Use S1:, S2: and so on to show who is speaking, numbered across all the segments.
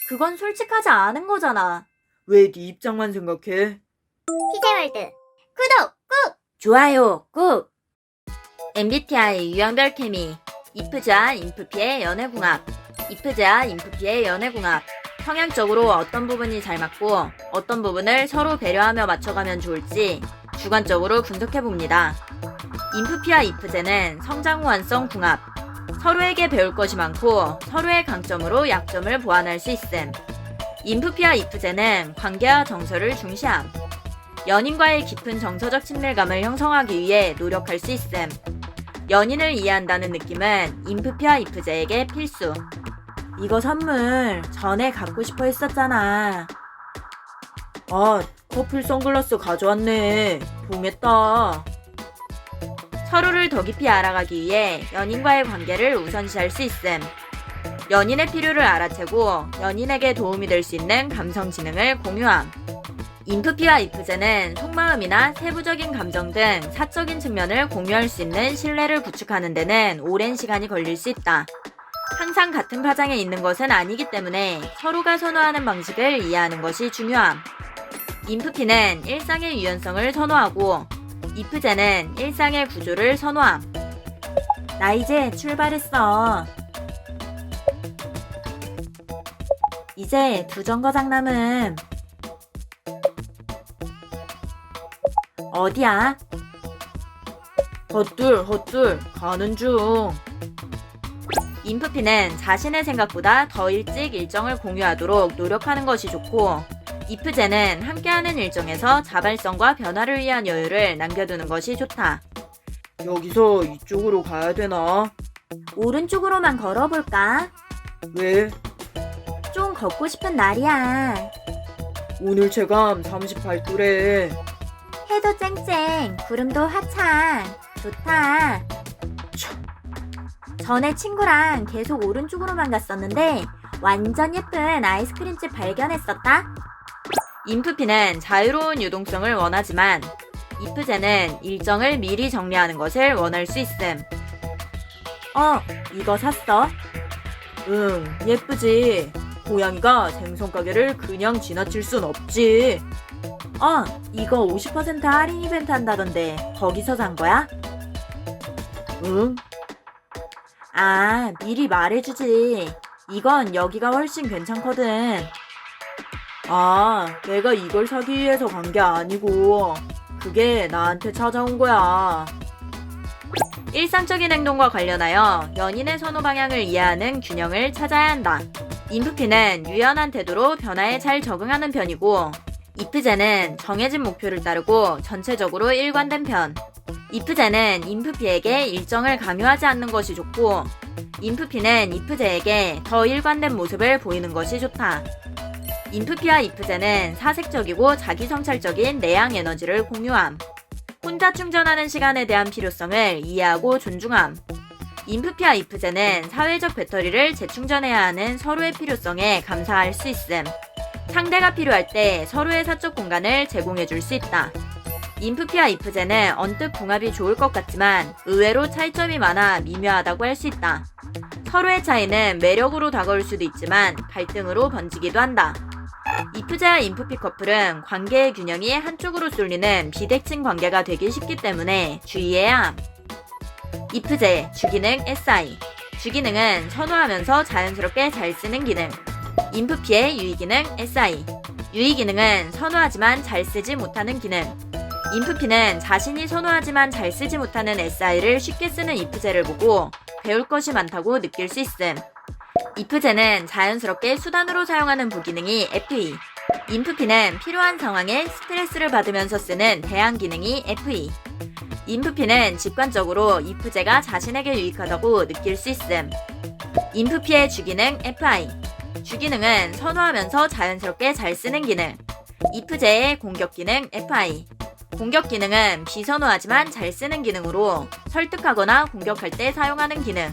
S1: 그건 솔직하지 않은 거잖아.
S2: 왜 네 입장만 생각해?
S3: 피제월드 구독 꾹!
S1: 좋아요, 꾹! MBTI 유형별 케미, 이프제와 인프피의 연애궁합, 이프제와 인프피의 연애궁합. 성향적으로 어떤 부분이 잘 맞고 어떤 부분을 서로 배려하며 맞춰가면 좋을지 주관적으로 분석해봅니다. 인프피와 이프제는 성장 호환성 궁합. 서로에게 배울 것이 많고 서로의 강점으로 약점을 보완할 수 있음. 인프피와 이프제는 관계와 정서를 중시함. 연인과의 깊은 정서적 친밀감을 형성하기 위해 노력할 수 있음. 연인을 이해한다는 느낌은 인프피와 이프제에게 필수. 이거 선물 전에 갖고 싶어 했었잖아.
S2: 아, 커플 선글라스 가져왔네. 동했다.
S1: 서로를 더 깊이 알아가기 위해 연인과의 관계를 우선시할 수 있음. 연인의 필요를 알아채고 연인에게 도움이 될 수 있는 감성 지능을 공유함. 인프피와 이프제는 속마음이나 세부적인 감정 등 사적인 측면을 공유할 수 있는 신뢰를 구축하는 데는 오랜 시간이 걸릴 수 있다. 항상 같은 파장에 있는 것은 아니기 때문에 서로가 선호하는 방식을 이해하는 것이 중요함. 인프피는 일상의 유연성을 선호하고 이프제는 일상의 구조를 선호함.
S2: 나 이제 출발했어. 이제 두 정거장 남음. 어디야? 헛둘 가는 중.
S1: 인프피는 자신의 생각보다 더 일찍 일정을 공유하도록 노력하는 것이 좋고 이프제는 함께하는 일정에서 자발성과 변화를 위한 여유를 남겨두는 것이 좋다.
S2: 여기서 이쪽으로 가야 되나?
S1: 오른쪽으로만 걸어볼까?
S2: 왜?
S1: 좀 걷고 싶은 날이야.
S2: 오늘 체감 38도래.
S1: 해도 쨍쨍, 구름도 화창. 좋다. 전에 친구랑 계속 오른쪽으로만 갔었는데 완전 예쁜 아이스크림집 발견했었다. 인프피는 자유로운 유동성을 원하지만 이프제는 일정을 미리 정리하는 것을 원할 수 있음.
S2: 이거 샀어? 응, 예쁘지. 고양이가 생선 가게를 그냥 지나칠 순 없지.
S1: 이거 50% 할인 이벤트 한다던데 거기서 산 거야?
S2: 응?
S1: 아, 미리 말해주지. 이건 여기가 훨씬 괜찮거든.
S2: 아, 내가 이걸 사기 위해서 간 게 아니고 그게 나한테 찾아온 거야.
S1: 일상적인 행동과 관련하여 연인의 선호 방향을 이해하는 균형을 찾아야 한다. 인프피는 유연한 태도로 변화에 잘 적응하는 편이고 이프제는 정해진 목표를 따르고 전체적으로 일관된 편. 이프제는 인프피에게 일정을 강요하지 않는 것이 좋고 인프피는 이프제에게 더 일관된 모습을 보이는 것이 좋다. 인프피와 이프제는 사색적이고 자기성찰적인 내향 에너지를 공유함. 혼자 충전하는 시간에 대한 필요성을 이해하고 존중함. 인프피와 이프제는 사회적 배터리를 재충전해야 하는 서로의 필요성에 감사할 수 있음. 상대가 필요할 때 서로의 사적 공간을 제공해 줄 수 있다. 인프피와 이프제는 언뜻 궁합이 좋을 것 같지만 의외로 차이점이 많아 미묘하다고 할 수 있다. 서로의 차이는 매력으로 다가올 수도 있지만 갈등으로 번지기도 한다. 이프제와 인프피 커플은 관계의 균형이 한쪽으로 쏠리는 비대칭 관계가 되기 쉽기 때문에 주의해야 함. 이프제, 주기능 SI. 주기능은 선호하면서 자연스럽게 잘 쓰는 기능. 인프피의 유의기능 SI. 유의기능은 선호하지만 잘 쓰지 못하는 기능. 인프피는 자신이 선호하지만 잘 쓰지 못하는 SI를 쉽게 쓰는 이프제를 보고 배울 것이 많다고 느낄 수 있음. 이프제는 자연스럽게 수단으로 사용하는 부기능이 FE. 인프피는 필요한 상황에 스트레스를 받으면서 쓰는 대항 기능이 FE. 인프피는 직관적으로 이프제가 자신에게 유익하다고 느낄 수 있음. 인프피의 주기능 FI. 주기능은 선호하면서 자연스럽게 잘 쓰는 기능. 이프제의 공격 기능 FI. 공격 기능은 비선호하지만 잘 쓰는 기능으로 설득하거나 공격할 때 사용하는 기능.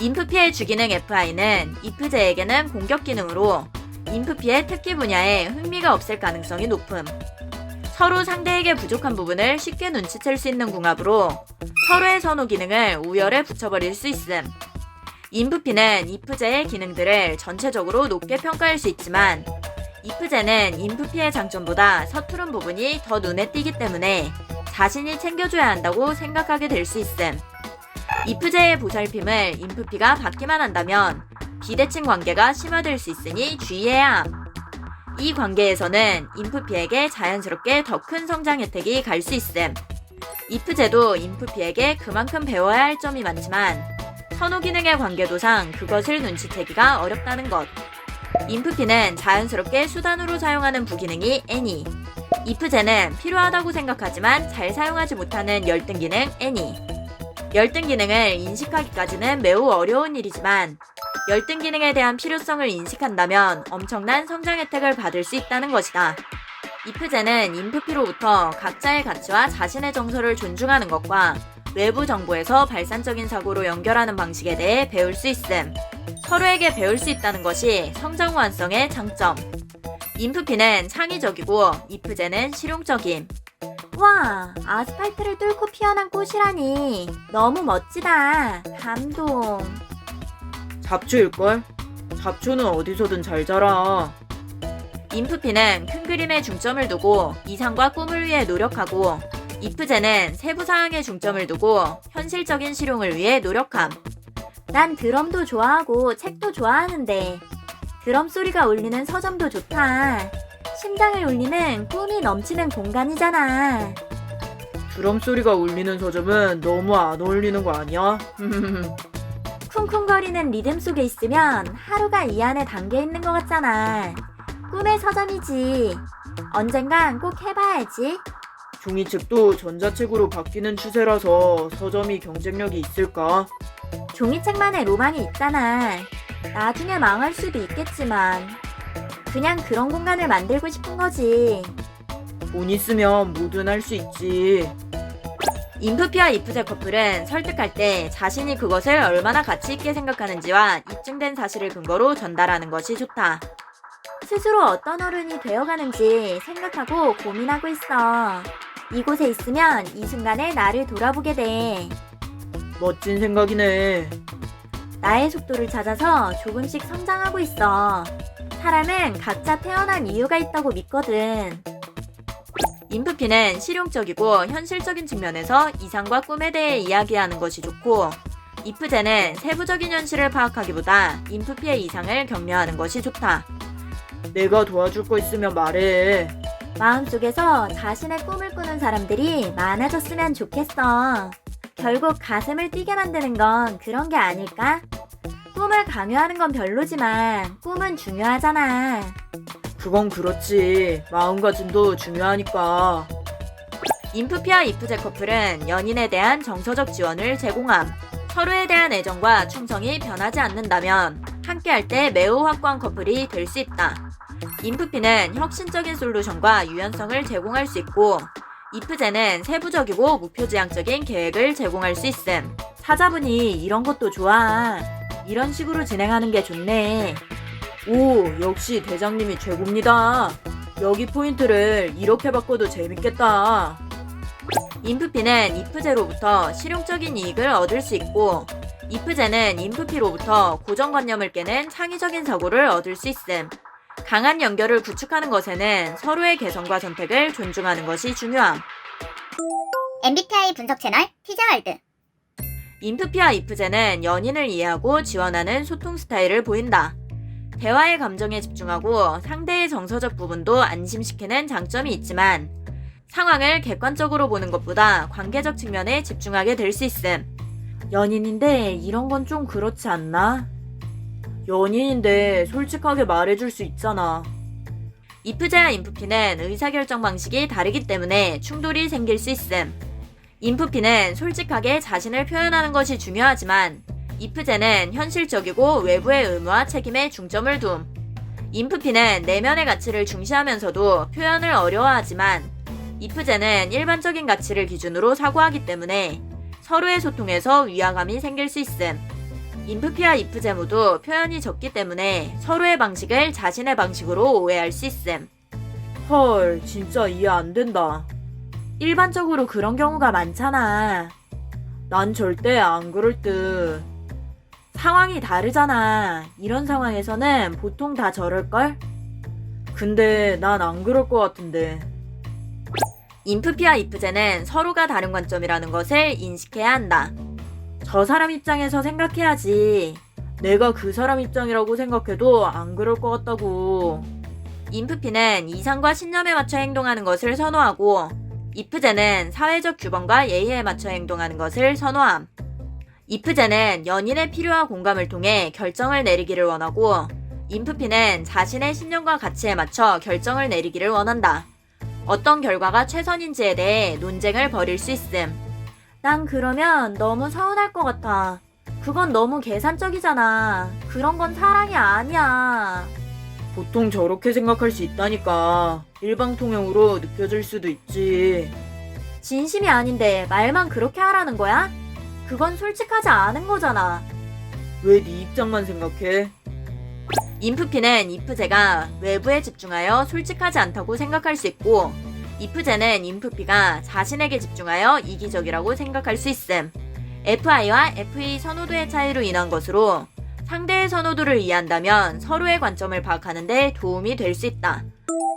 S1: 인프피의 주기능 FI는 이프제에게는 공격 기능으로 인프피의 특기 분야에 흥미가 없을 가능성이 높음. 서로 상대에게 부족한 부분을 쉽게 눈치챌 수 있는 궁합으로 서로의 선호 기능을 우열에 붙여버릴 수 있음. 인프피는 if제의 기능들을 전체적으로 높게 평가할 수 있지만 if제는 인프피의 장점보다 서투른 부분이 더 눈에 띄기 때문에 자신이 챙겨줘야 한다고 생각하게 될 수 있음. if제의 보살핌을 인프피가 받기만 한다면 비대칭 관계가 심화될 수 있으니 주의해야 함. 이 관계에서는 인프피에게 자연스럽게 더 큰 성장 혜택이 갈 수 있음. if제도 인프피에게 그만큼 배워야 할 점이 많지만 선호 기능의 관계도상 그것을 눈치채기가 어렵다는 것. 인프피는 자연스럽게 수단으로 사용하는 부기능이 애니. if제는 필요하다고 생각하지만 잘 사용하지 못하는 열등 기능 애니. 열등 기능을 인식하기까지는 매우 어려운 일이지만 열등 기능에 대한 필요성을 인식한다면 엄청난 성장 혜택을 받을 수 있다는 것이다. if제는 인프피로부터 각자의 가치와 자신의 정서를 존중하는 것과 외부 정보에서 발산적인 사고로 연결하는 방식에 대해 배울 수 있음. 서로에게 배울 수 있다는 것이 성장 완성의 장점. 인프피는 창의적이고 if제는 실용적임.
S3: 와, 아스팔트를 뚫고 피어난 꽃이라니. 너무 멋지다. 감동.
S2: 잡초일걸? 잡초는 어디서든 잘 자라.
S1: 인프피는 큰 그림에 중점을 두고 이상과 꿈을 위해 노력하고 if제는 세부 사항에 중점을 두고 현실적인 실용을 위해 노력함.
S3: 난 드럼도 좋아하고 책도 좋아하는데 드럼 소리가 울리는 서점도 좋다. 심장을 울리는 꿈이 넘치는 공간이잖아.
S2: 드럼 소리가 울리는 서점은 너무 안 어울리는 거 아니야?
S3: 쿵쿵거리는 리듬 속에 있으면 하루가 이 안에 담겨 있는 것 같잖아. 꿈의 서점이지. 언젠간 꼭 해봐야지.
S2: 종이책도 전자책으로 바뀌는 추세라서 서점이 경쟁력이 있을까?
S3: 종이책만의 로망이 있잖아. 나중에 망할 수도 있겠지만 그냥 그런 공간을 만들고 싶은 거지.
S2: 돈 있으면 뭐든 할 수 있지.
S1: 인프피와 if제 커플은 설득할 때 자신이 그것을 얼마나 가치 있게 생각하는지와 입증된 사실을 근거로 전달하는 것이 좋다.
S3: 스스로 어떤 어른이 되어가는지 생각하고 고민하고 있어. 이곳에 있으면 이 순간에 나를 돌아보게 돼.
S2: 멋진 생각이네.
S3: 나의 속도를 찾아서 조금씩 성장하고 있어. 사람은 각자 태어난 이유가 있다고 믿거든.
S1: 인프피는 실용적이고 현실적인 측면에서 이상과 꿈에 대해 이야기하는 것이 좋고 if제는 세부적인 현실을 파악하기보다 인프피의 이상을 격려하는 것이 좋다.
S2: 내가 도와줄 거 있으면 말해.
S3: 마음속에서 자신의 꿈을 꾸는 사람들이 많아졌으면 좋겠어. 결국 가슴을 뛰게 만드는 건 그런 게 아닐까? 꿈을 강요하는 건 별로지만 꿈은 중요하잖아.
S2: 그건 그렇지. 마음가짐도 중요하니까.
S1: 인프피와 if제 커플은 연인에 대한 정서적 지원을 제공함. 서로에 대한 애정과 충성이 변하지 않는다면 함께할 때 매우 확고한 커플이 될 수 있다. 인프피는 혁신적인 솔루션과 유연성을 제공할 수 있고 if제는 세부적이고 목표지향적인 계획을 제공할 수 있음.
S2: 사자분이 이런 것도 좋아. 이런 식으로 진행하는 게 좋네. 오, 역시 대장님이 최고입니다. 여기 포인트를 이렇게 바꿔도 재밌겠다.
S1: 인프피는 if제로부터 실용적인 이익을 얻을 수 있고 if제는 인프피로부터 고정관념을 깨는 창의적인 사고를 얻을 수 있음. 강한 연결을 구축하는 것에는 서로의 개성과 선택을 존중하는 것이 중요함.
S3: MBTI 분석 채널 티자월드.
S1: 인프피와 if제는 연인을 이해하고 지원하는 소통 스타일을 보인다. 대화의 감정에 집중하고 상대의 정서적 부분도 안심시키는 장점이 있지만 상황을 객관적으로 보는 것보다 관계적 측면에 집중하게 될 수 있음.
S2: 연인인데 이런 건 좀 그렇지 않나? 연인인데 솔직하게 말해줄 수 있잖아.
S1: if제와 인프피는 의사결정 방식이 다르기 때문에 충돌이 생길 수 있음. 인프피는 솔직하게 자신을 표현하는 것이 중요하지만 if제는 현실적이고 외부의 의무와 책임에 중점을 둠. 인프피는 내면의 가치를 중시하면서도 표현을 어려워하지만 if제는 일반적인 가치를 기준으로 사고하기 때문에 서로의 소통에서 위화감이 생길 수 있음. 인프피와 if제 모두 표현이 적기 때문에 서로의 방식을 자신의 방식으로 오해할 수 있음.
S2: 헐, 진짜 이해 안 된다. 일반적으로 그런 경우가 많잖아. 난 절대 안 그럴 듯. 상황이 다르잖아. 이런 상황에서는 보통 다 저럴걸? 근데 난 안 그럴 것 같은데.
S1: 인프피와 이프제는 서로가 다른 관점이라는 것을 인식해야 한다.
S2: 저 사람 입장에서 생각해야지. 내가 그 사람 입장이라고 생각해도 안 그럴 것 같다고.
S1: 인프피는 이상과 신념에 맞춰 행동하는 것을 선호하고 이프제는 사회적 규범과 예의에 맞춰 행동하는 것을 선호함. 이프제는 연인의 필요와 공감을 통해 결정을 내리기를 원하고 인프피는 자신의 신념과 가치에 맞춰 결정을 내리기를 원한다. 어떤 결과가 최선인지에 대해 논쟁을 벌일 수 있음.
S3: 난 그러면 너무 서운할 것 같아. 그건 너무 계산적이잖아. 그런 건 사랑이 아니야.
S2: 보통 저렇게 생각할 수 있다니까. 일방통행으로 느껴질 수도 있지.
S3: 진심이 아닌데 말만 그렇게 하라는 거야? 그건 솔직하지 않은 거잖아.
S2: 왜 네 입장만 생각해?
S1: 인프피는 이프제가 외부에 집중하여 솔직하지 않다고 생각할 수 있고 이프제는 인프피가 자신에게 집중하여 이기적이라고 생각할 수 있음. FI와 FE 선호도의 차이로 인한 것으로 상대의 선호도를 이해한다면 서로의 관점을 파악하는 데 도움이 될 수 있다.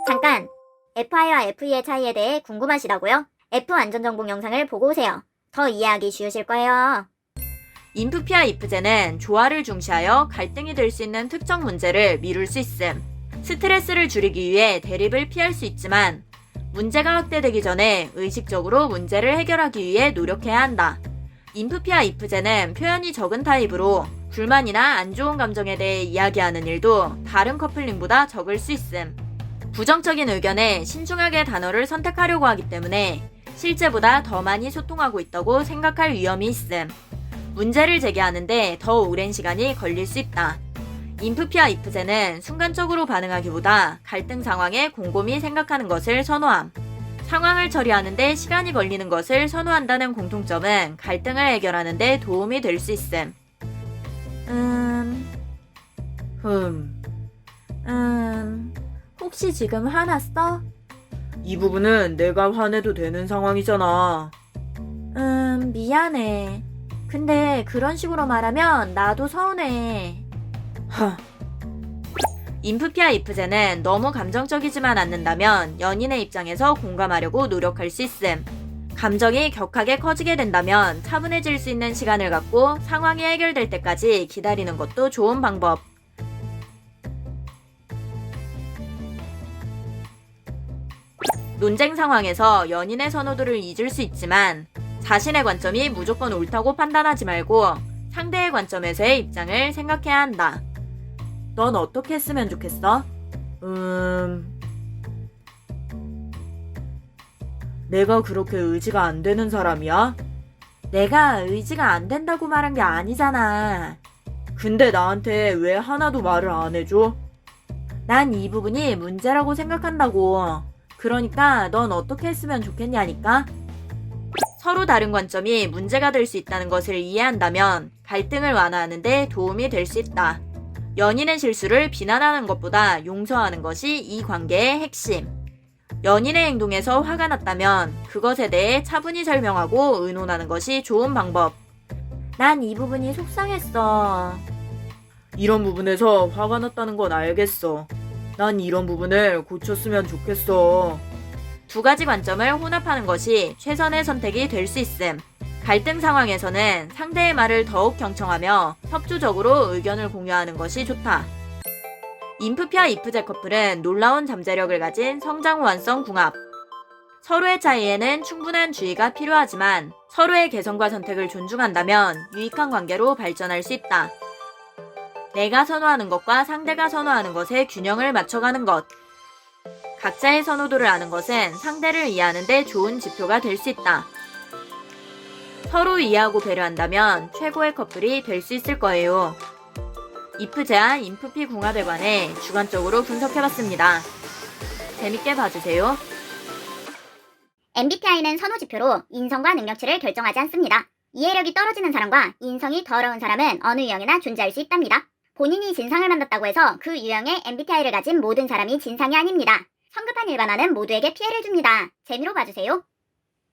S4: 잠깐! FI와 FE의 차이에 대해 궁금하시다고요? F 안전정복 영상을 보고 오세요. 더 이해하기 쉬우실 거예요.
S1: 인프피와 이프제는 조화를 중시하여 갈등이 될 수 있는 특정 문제를 미룰 수 있음. 스트레스를 줄이기 위해 대립을 피할 수 있지만 문제가 확대되기 전에 의식적으로 문제를 해결하기 위해 노력해야 한다. 인프피와 이프제는 표현이 적은 타입으로 불만이나 안 좋은 감정에 대해 이야기하는 일도 다른 커플링보다 적을 수 있음. 부정적인 의견에 신중하게 단어를 선택하려고 하기 때문에 실제보다 더 많이 소통하고 있다고 생각할 위험이 있음. 문제를 제기하는데 더 오랜 시간이 걸릴 수 있다. 인프피와 이프제는 순간적으로 반응하기보다 갈등 상황에 곰곰이 생각하는 것을 선호함. 상황을 처리하는데 시간이 걸리는 것을 선호한다는 공통점은 갈등을 해결하는 데 도움이 될 수 있음.
S3: 혹시 지금 화났어?
S2: 이 부분은 내가 화내도 되는 상황이잖아.
S3: 미안해. 근데 그런 식으로 말하면 나도 서운해.
S1: 인프피와 이프제는 너무 감정적이지만 않는다면 연인의 입장에서 공감하려고 노력할 수 있음. 감정이 격하게 커지게 된다면 차분해질 수 있는 시간을 갖고 상황이 해결될 때까지 기다리는 것도 좋은 방법. 논쟁 상황에서 연인의 선호도를 잊을 수 있지만 자신의 관점이 무조건 옳다고 판단하지 말고 상대의 관점에서의 입장을 생각해야 한다.
S2: 넌 어떻게 했으면 좋겠어? 내가 그렇게 의지가 안 되는 사람이야?
S3: 내가 의지가 안 된다고 말한 게 아니잖아.
S2: 근데 나한테 왜 하나도 말을 안 해줘?
S3: 난 이 부분이 문제라고 생각한다고. 그러니까 넌 어떻게 했으면 좋겠냐니까?
S1: 서로 다른 관점이 문제가 될 수 있다는 것을 이해한다면 갈등을 완화하는 데 도움이 될 수 있다. 연인의 실수를 비난하는 것보다 용서하는 것이 이 관계의 핵심. 연인의 행동에서 화가 났다면 그것에 대해 차분히 설명하고 의논하는 것이 좋은 방법.
S3: 난 이 부분이 속상했어.
S2: 이런 부분에서 화가 났다는 건 알겠어. 난 이런 부분을 고쳤으면 좋겠어.
S1: 두 가지 관점을 혼합하는 것이 최선의 선택이 될 수 있음. 갈등 상황에서는 상대의 말을 더욱 경청하며 협조적으로 의견을 공유하는 것이 좋다. 인프피와 이프제 커플은 놀라운 잠재력을 가진 성장 호환성 궁합. 서로의 차이에는 충분한 주의가 필요하지만 서로의 개성과 선택을 존중한다면 유익한 관계로 발전할 수 있다. 내가 선호하는 것과 상대가 선호하는 것의 균형을 맞춰가는 것. 각자의 선호도를 아는 것은 상대를 이해하는 데 좋은 지표가 될 수 있다. 서로 이해하고 배려한다면 최고의 커플이 될 수 있을 거예요. 이프제와 인프피 궁합에 관해 주관적으로 분석해봤습니다. 재밌게 봐주세요.
S4: MBTI는 선호지표로 인성과 능력치를 결정하지 않습니다. 이해력이 떨어지는 사람과 인성이 더러운 사람은 어느 유형이나 존재할 수 있답니다. 본인이 진상을 만났다고 해서 그 유형의 MBTI를 가진 모든 사람이 진상이 아닙니다. 성급한 일반화는 모두에게 피해를 줍니다. 재미로 봐주세요.